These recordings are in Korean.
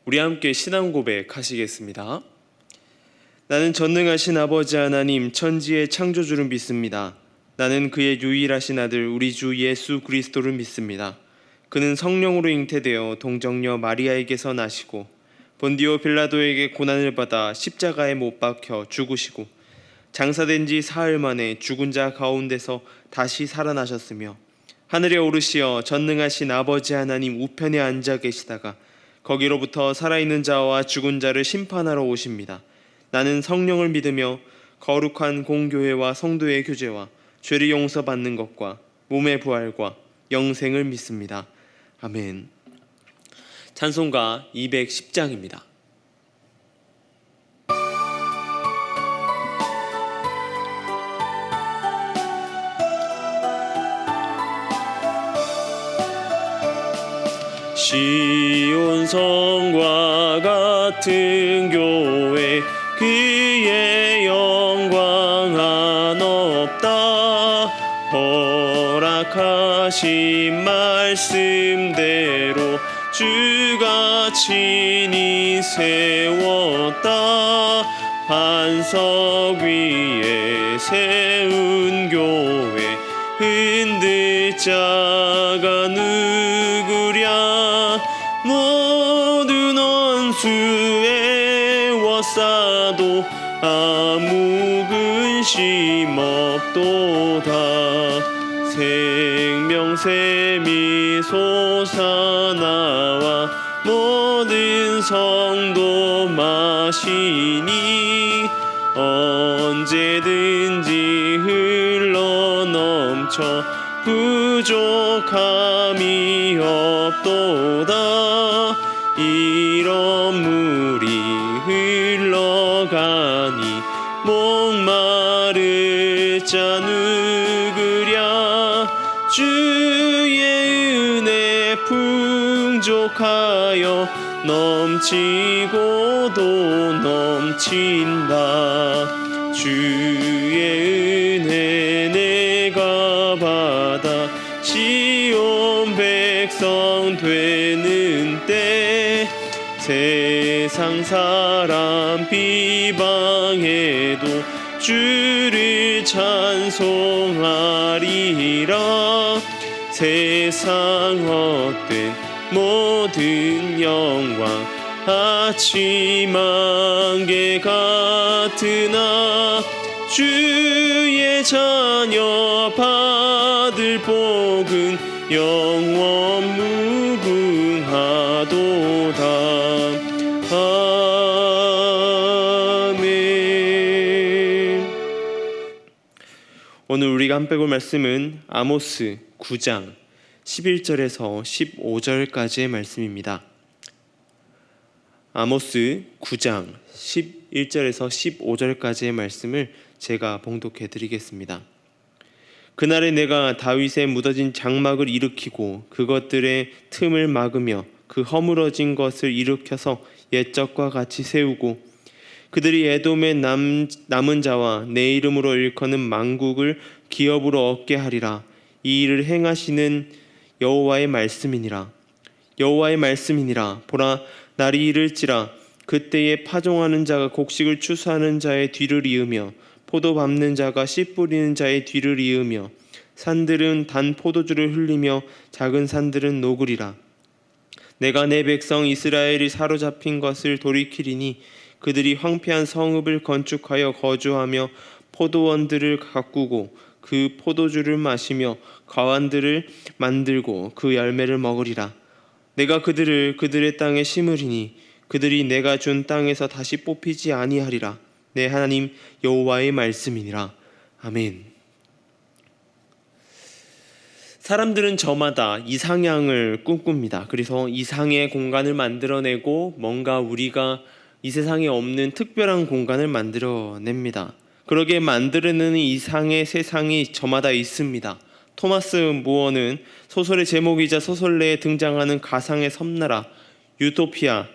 우리 함께 신앙 고백하시겠습니다. 나는 전능하신 아버지 하나님 천지의 창조주를 믿습니다. 나는 그의 유일하신 아들 우리 주 예수 그리스도를 믿습니다. 그는 성령으로 잉태되어 동정녀 마리아에게서 나시고 본디오 빌라도에게 고난을 받아 십자가에 못 박혀 죽으시고 장사된 지 사흘 만에 죽은 자 가운데서 다시 살아나셨으며 하늘에 오르시어 전능하신 아버지 하나님 우편에 앉아 계시다가 거기로부터 살아있는 자와 죽은 자를 심판하러 오십니다. 나는 성령을 믿으며 거룩한 공교회와 성도의 교제와 죄를 용서받는 것과 몸의 부활과 영생을 믿습니다. 아멘. 찬송가 210장입니다. 시온 성과 같은 교회 그의 영광 한없다. 허락하신 말씀대로 주가 친히 세웠다. 반석 위에 세운 교회 흔들 자가 누구랴. 모든 원수에 워싸도 아무 근심 없도다. 생명샘이 솟아나와 모든 성도 마시니 언제든지 흘러넘쳐 부족함이 없도다. 이런 물이 흘러가니 목마를 자 누구랴. 주의 은혜 풍족하여 넘치고도 넘친다. 주의 은혜 내가 받아 시온 백성 되는 때 세상 사람 비방해도 주를 찬송하리라. 세상 헛된 모든 영광 아침 안개 같으나 주의 자녀 받을 복은 영원 무궁하도다. 아멘. 오늘 우리가 함께 볼 말씀은 아모스 9장 11절에서 15절까지의 말씀입니다. 아모스 9장 11절에서 15절까지의 말씀을 제가 봉독해 드리겠습니다. 그날에 내가 다윗의 묻어진 장막을 일으키고 그것들의 틈을 막으며 그 허물어진 것을 일으켜서 옛적과 같이 세우고 그들이 에돔의 남은 자와 내 이름으로 일컫는 만국을 기업으로 얻게 하리라. 이 일을 행하시는 여호와의 말씀이니라. 여호와의 말씀이니라. 보라, 날이 이를지라. 그때에 파종하는 자가 곡식을 추수하는 자의 뒤를 이으며 포도 밟는 자가 씨 뿌리는 자의 뒤를 이으며 산들은 단 포도주를 흘리며 작은 산들은 녹으리라. 내가 내 백성 이스라엘이 사로잡힌 것을 돌이키리니 그들이 황폐한 성읍을 건축하여 거주하며 포도원들을 가꾸고 그 포도주를 마시며 가완들을 만들고 그 열매를 먹으리라. 내가 그들의 땅에 심으리니 그들이 내가 준 땅에서 다시 뽑히지 아니하리라. 내 하나님 여호와의 말씀이니라. 아멘. 사람들은 저마다 이상향을 꿈꿉니다. 그래서 이상의 공간을 만들어내고 뭔가 우리가 이 세상에 없는 특별한 공간을 만들어냅니다. 그러게 만들어내는 이상의 세상이 저마다 있습니다. 토마스 무어는 소설의 제목이자 소설 내에 등장하는 가상의 섬나라 유토피아와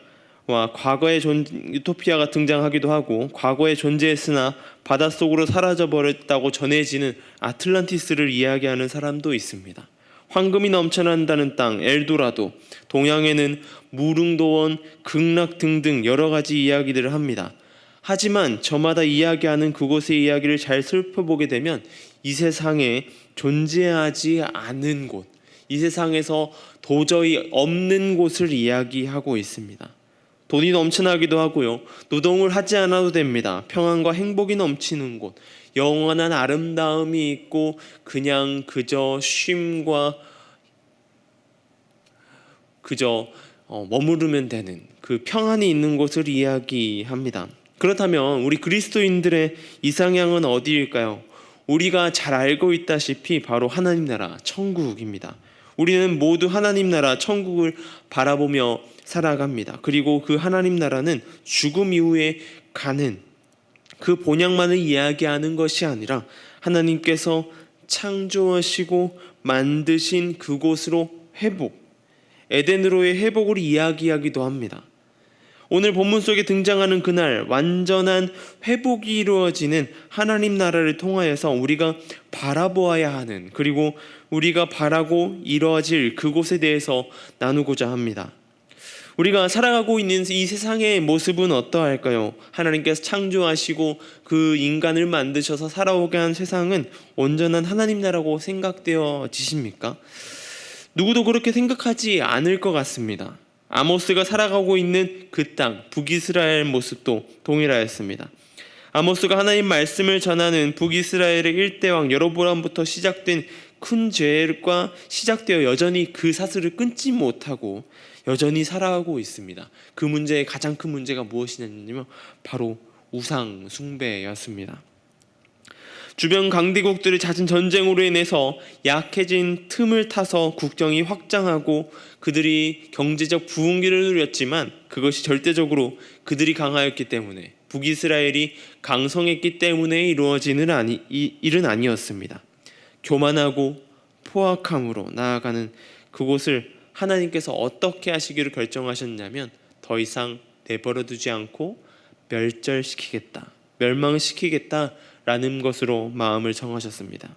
유토피아가 등장하기도 하고 과거에 존재했으나 바닷속으로 사라져버렸다고 전해지는 아틀란티스를 이야기하는 사람도 있습니다. 황금이 넘쳐난다는 땅 엘도라도, 동양에는 무릉도원, 극락 등등 여러 가지 이야기들을 합니다. 하지만 저마다 이야기하는 그곳의 이야기를 잘 살펴보게 되면 이 세상에 존재하지 않은 곳, 이 세상에서 도저히 없는 곳을 이야기하고 있습니다. 돈이 넘쳐나기도 하고요, 노동을 하지 않아도 됩니다. 평안과 행복이 넘치는 곳, 영원한 아름다움이 있고 그냥 그저 쉼과 그저 머무르면 되는 그 평안이 있는 곳을 이야기합니다. 그렇다면 우리 그리스도인들의 이상향은 어디일까요? 우리가 잘 알고 있다시피 바로 하나님 나라 천국입니다. 우리는 모두 하나님 나라 천국을 바라보며 살아갑니다. 그리고 그 하나님 나라는 죽음 이후에 가는 그 본향만을 이야기하는 것이 아니라 하나님께서 창조하시고 만드신 그곳으로 회복, 에덴으로의 회복을 이야기하기도 합니다. 오늘 본문 속에 등장하는 그날 완전한 회복이 이루어지는 하나님 나라를 통하여서 우리가 바라보아야 하는, 그리고 우리가 바라고 이루어질 그곳에 대해서 나누고자 합니다. 우리가 살아가고 있는 이 세상의 모습은 어떠할까요? 하나님께서 창조하시고 그 인간을 만드셔서 살아오게 한 세상은 온전한 하나님 나라고 생각되어지십니까? 누구도 그렇게 생각하지 않을 것 같습니다. 아모스가 살아가고 있는 그 땅, 북이스라엘 모습도 동일하였습니다. 아모스가 하나님 말씀을 전하는 북이스라엘의 일대왕 여로보암부터 시작된 큰 죄가 시작되어 여전히 그 사슬을 끊지 못하고 여전히 살아가고 있습니다. 그 문제의 가장 큰 문제가 무엇이냐면 바로 우상 숭배였습니다. 주변 강대국들의 잦은 전쟁으로 인해서 약해진 틈을 타서 국경이 확장하고 그들이 경제적 부흥기를 누렸지만 그것이 절대적으로 그들이 강하였기 때문에, 북이스라엘이 강성했기 때문에 이루어지는 일은 아니었습니다. 교만하고 포악함으로 나아가는 그곳을 하나님께서 어떻게 하시기로 결정하셨냐면 더 이상 내버려두지 않고 멸절시키겠다, 멸망시키겠다라는 것으로 마음을 정하셨습니다.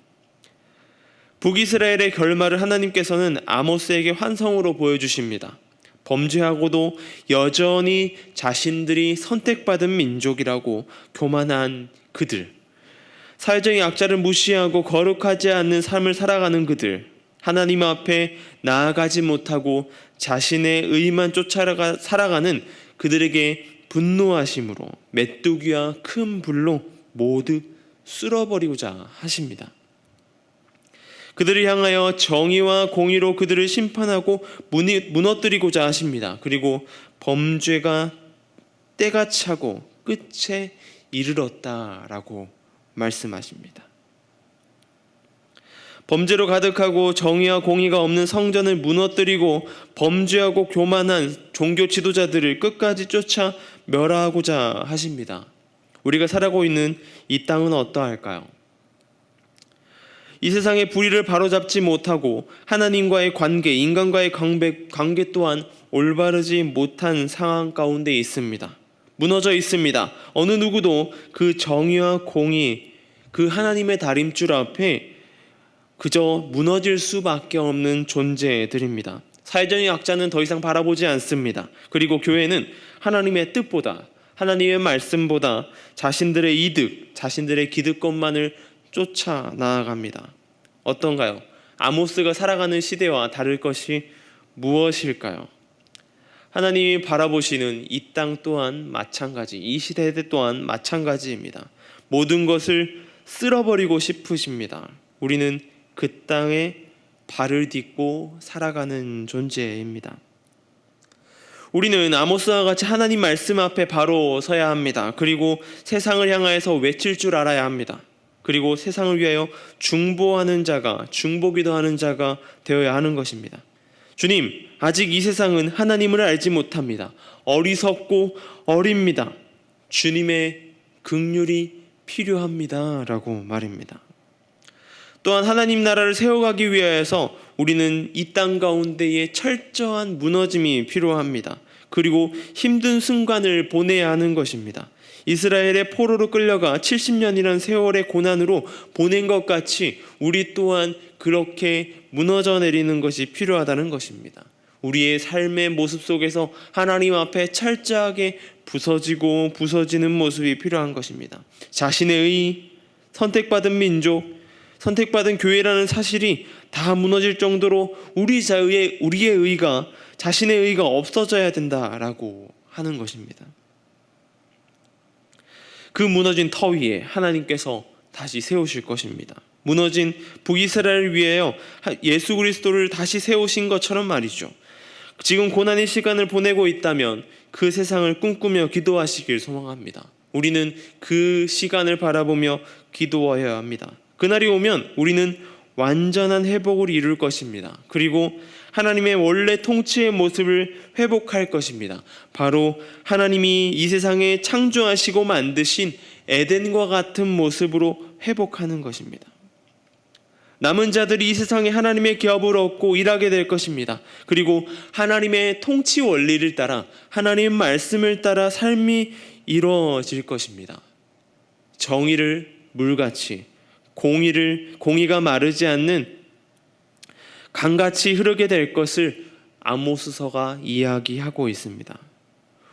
북이스라엘의 결말을 하나님께서는 아모스에게 환성으로 보여주십니다. 범죄하고도 여전히 자신들이 선택받은 민족이라고 교만한 그들, 사회적인 약자를 무시하고 거룩하지 않는 삶을 살아가는 그들, 하나님 앞에 나아가지 못하고 자신의 의만 쫓아가 살아가는 그들에게 분노하심으로 메뚜기와 큰 불로 모두 쓸어버리고자 하십니다. 그들을 향하여 정의와 공의로 그들을 심판하고 무너뜨리고자 하십니다. 그리고 범죄가 때가 차고 끝에 이르렀다라고 말씀하십니다. 범죄로 가득하고 정의와 공의가 없는 성전을 무너뜨리고 범죄하고 교만한 종교 지도자들을 끝까지 쫓아 멸하고자 하십니다. 우리가 살아가고 있는 이 땅은 어떠할까요? 이 세상의 불의를 바로잡지 못하고 하나님과의 관계, 인간과의 관계 또한 올바르지 못한 상황 가운데 있습니다. 무너져 있습니다. 어느 누구도 그 정의와 공의, 그 하나님의 다림줄 앞에 그저 무너질 수밖에 없는 존재들입니다. 사회적인 약자는 더 이상 바라보지 않습니다. 그리고 교회는 하나님의 뜻보다, 하나님의 말씀보다 자신들의 이득, 자신들의 기득권만을 쫓아 나아갑니다. 어떤가요? 아모스가 살아가는 시대와 다를 것이 무엇일까요? 하나님이 바라보시는 이 땅 또한 마찬가지, 이 시대 또한 마찬가지입니다. 모든 것을 쓸어버리고 싶으십니다. 우리는 그 땅에 발을 딛고 살아가는 존재입니다. 우리는 아모스와 같이 하나님 말씀 앞에 바로 서야 합니다. 그리고 세상을 향하여서 외칠 줄 알아야 합니다. 그리고 세상을 위하여 중보하는 자가, 중보기도하는 자가 되어야 하는 것입니다. 주님, 아직 이 세상은 하나님을 알지 못합니다. 어리석고 어립니다. 주님의 긍휼이 필요합니다 라고 말입니다. 또한 하나님 나라를 세워가기 위하여서 우리는 이 땅 가운데에 철저한 무너짐이 필요합니다. 그리고 힘든 순간을 보내야 하는 것입니다. 이스라엘의 포로로 끌려가 70년이라는 세월의 고난으로 보낸 것 같이 우리 또한 그렇게 무너져 내리는 것이 필요하다는 것입니다. 우리의 삶의 모습 속에서 하나님 앞에 철저하게 부서지고 부서지는 모습이 필요한 것입니다. 자신의 의, 선택받은 민족, 선택받은 교회라는 사실이 다 무너질 정도로 우리의 의가, 자신의 의가 없어져야 된다라고 하는 것입니다. 그 무너진 터 위에 하나님께서 다시 세우실 것입니다. 무너진 북이스라엘을 위하여 예수 그리스도를 다시 세우신 것처럼 말이죠. 지금 고난의 시간을 보내고 있다면 그 세상을 꿈꾸며 기도하시길 소망합니다. 우리는 그 시간을 바라보며 기도해야 합니다. 그날이 오면 우리는 완전한 회복을 이룰 것입니다. 그리고 하나님의 원래 통치의 모습을 회복할 것입니다. 바로 하나님이 이 세상에 창조하시고 만드신 에덴과 같은 모습으로 회복하는 것입니다. 남은 자들이 이 세상에 하나님의 기업을 얻고 일하게 될 것입니다. 그리고 하나님의 통치 원리를 따라, 하나님의 말씀을 따라 삶이 이루어질 것입니다. 정의를 물같이, 공의가 마르지 않는 강같이 흐르게 될 것을 아모스서가 이야기하고 있습니다.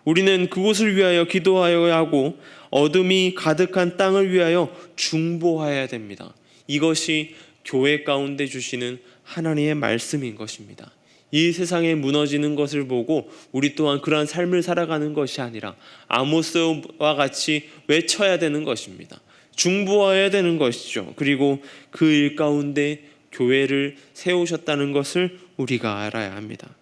우리는 그곳을 위하여 기도하여야 하고 어둠이 가득한 땅을 위하여 중보해야 됩니다. 이것이 교회 가운데 주시는 하나님의 말씀인 것입니다. 이 세상에 무너지는 것을 보고 우리 또한 그러한 삶을 살아가는 것이 아니라 아모스와 같이 외쳐야 되는 것입니다. 중보해야 되는 것이죠. 그리고 그 일 가운데 교회를 세우셨다는 것을 우리가 알아야 합니다.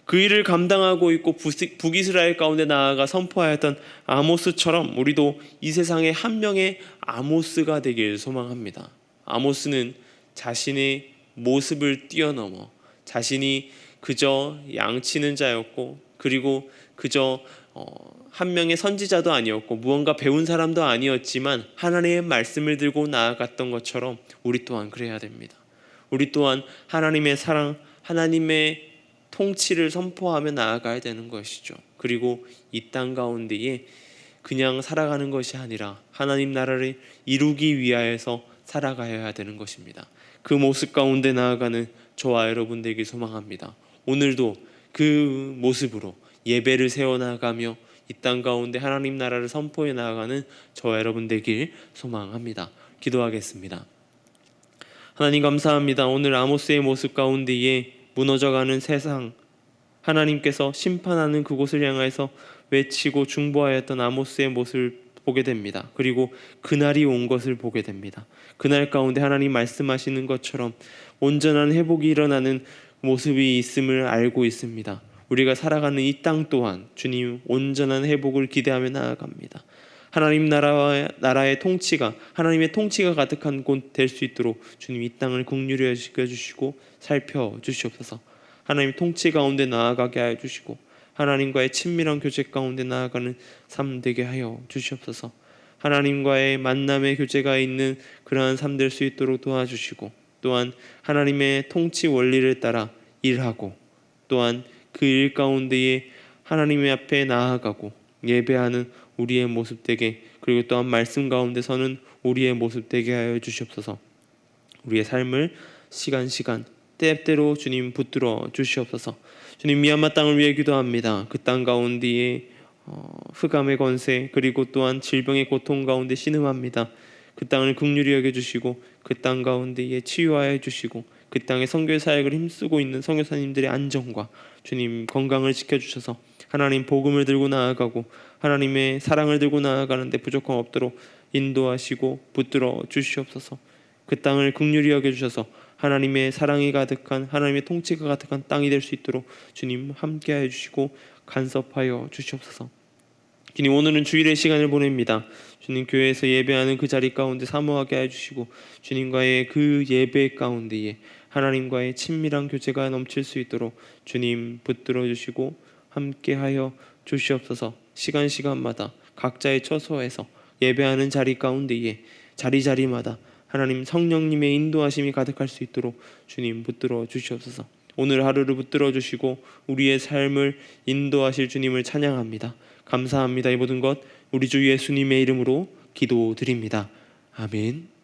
그 일을 감당하고 있고 북이스라엘 가운데 나아가 선포하였던 아모스처럼 우리도 이 세상에 한 명의 아모스가 되길 소망합니다. 아모스는 자신의 모습을 뛰어넘어 자신이 그저 양치는 자였고, 그리고 그저 한 명의 선지자도 아니었고 무언가 배운 사람도 아니었지만 하나님의 말씀을 들고 나아갔던 것처럼 우리 또한 그래야 됩니다. 우리 또한 하나님의 사랑, 하나님의 통치를 선포하며 나아가야 되는 것이죠. 그리고 이 땅 가운데에 그냥 살아가는 것이 아니라 하나님 나라를 이루기 위하여서 살아가야 되는 것입니다. 그 모습 가운데 나아가는 저와 여러분 되길 소망합니다. 오늘도 그 모습으로 예배를 세워나가며 이 땅 가운데 하나님 나라를 선포해 나아가는 저와 여러분 되길 소망합니다. 기도하겠습니다. 하나님 감사합니다. 오늘 아모스의 모습 가운데에 무너져가는 세상, 하나님께서 심판하는 그곳을 향해서 외치고 중보하였던 아모스의 모습을 보게 됩니다. 그리고 그날이 온 것을 보게 됩니다. 그날 가운데 하나님 말씀하시는 것처럼 온전한 회복이 일어나는 모습이 있음을 알고 있습니다. 우리가 살아가는 이 땅 또한 주님 온전한 회복을 기대하며 나아갑니다. 하나님 나라의 통치가, 하나님의 통치가 가득한 곳 될 수 있도록 주님 이 땅을 긍휼히 여겨주시고 살펴주시옵소서. 하나님 통치 가운데 나아가게 하여 주시고 하나님과의 친밀한 교제 가운데 나아가는 삶 되게 하여 주시옵소서. 하나님과의 만남의 교제가 있는 그러한 삶 될 수 있도록 도와주시고, 또한 하나님의 통치 원리를 따라 일하고, 또한 그 일 가운데에 하나님의 앞에 나아가고 예배하는 우리의 모습 되게, 그리고 또한 말씀 가운데 서는 우리의 모습 되게 하여 주시옵소서. 우리의 삶을 시간 때때로 주님 붙들어 주시옵소서. 주님 미얀마 땅을 위해 기도합니다. 그 땅 가운데에 흑암의 권세, 그리고 또한 질병의 고통 가운데 신음합니다. 그 땅을 긍휼히 여겨주시고 그 땅 가운데에 치유하여 주시고 그 땅의 선교 사역을 힘쓰고 있는 선교사님들의 안정과 주님 건강을 지켜주셔서 하나님 복음을 들고 나아가고 하나님의 사랑을 들고 나아가는데 부족함 없도록 인도하시고 붙들어 주시옵소서. 그 땅을 긍휼히 여겨주셔서 하나님의 사랑이 가득한, 하나님의 통치가 가득한 땅이 될 수 있도록 주님 함께하여 주시고 간섭하여 주시옵소서. 주님 오늘은 주일의 시간을 보냅니다. 주님 교회에서 예배하는 그 자리 가운데 사모하게 해주시고 주님과의 그 예배 가운데에 하나님과의 친밀한 교제가 넘칠 수 있도록 주님 붙들어 주시고 함께하여 주시옵소서. 시간마다 각자의 처소에서 예배하는 자리 가운데에 자리마다 하나님 성령님의 인도하심이 가득할 수 있도록 주님 붙들어 주시옵소서. 오늘 하루를 붙들어 주시고 우리의 삶을 인도하실 주님을 찬양합니다. 감사합니다. 이 모든 것 우리 주 예수님의 이름으로 기도드립니다. 아멘.